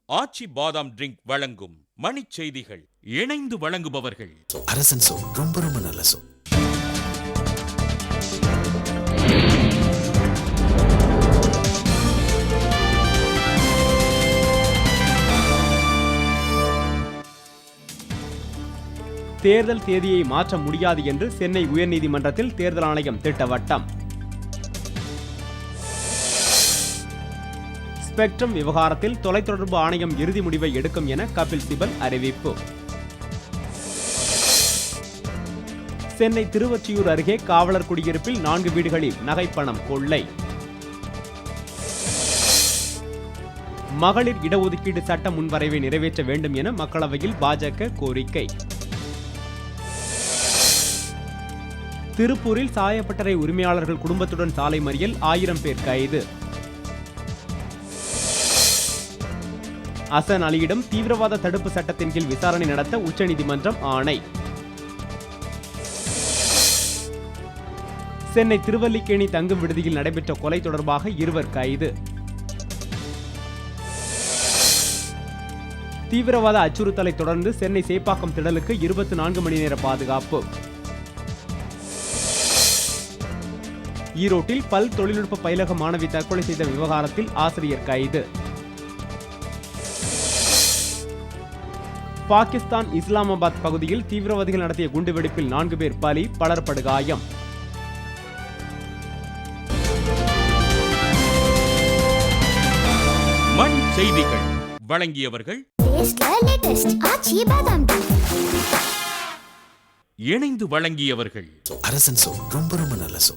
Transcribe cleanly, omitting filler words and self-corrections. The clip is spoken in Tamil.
ஆச்சி பாதாம் ட்ரிங்க் வழங்கும் மணிச் செய்திகள். இணைந்து வழங்குபவர்கள் அரசன் சோ, ரொம்ப ரொம்ப நல்ல சோ. தேர்தல் தேதியை மாற்ற முடியாது என்று சென்னை உயர்நீதிமன்றத்தில் தேர்தல் ஆணையம் திட்டவட்டம். ஸ்பெக்ட்ரம் விவகாரத்தில் தொலைத்தொடர்பு ஆணையம் இறுதி முடிவை எடுக்கும் என கபில் சிபல் அறிவிப்பு. சென்னை திருவொற்றியூர் அருகே காவலர் குடியிருப்பில் 4 வீடுகளில் நகைப்பணம் கொள்ளை. மகளிர் இடஒதுக்கீடு சட்ட முன்வரைவை நிறைவேற்ற வேண்டும் என மக்களவையில் பாஜக கோரிக்கை. திருப்பூரில் சாயப்பட்டறை உரிமையாளர்கள் குடும்பத்துடன் சாலை மறியல், 1000 பேர் கைது. ஹசன் அலியிடம் தீவிரவாத தடுப்பு சட்டத்தின் கீழ் விசாரணை நடத்த உச்சநீதிமன்றம் ஆணை. சென்னை திருவல்லிக்கேணி தங்கும் விடுதியில் நடைபெற்ற கொலை தொடர்பாக 2 கைது. தீவிரவாத அச்சுறுத்தலை தொடர்ந்து சென்னை சேப்பாக்கம் திடலுக்கு 24 மணி நேர பாதுகாப்பு. ஈரோட்டில் பல் தொழில்நுட்ப பயிலக மாணவி தற்கொலை செய்த விவகாரத்தில் ஆசிரியர் கைது. பாகிஸ்தான் இஸ்லாமாபாத் பகுதியில் தீவிரவாதிகள் நடத்திய குண்டுவெடிப்பில் 4 பேர் பலி, பலர் படுகாயம். மண் செய்திகள் வழங்கியவர்கள் இணைந்து வழங்கியவர்கள் அரசன் சோ, ரொம்ப ரொம்ப நல்ல சோ.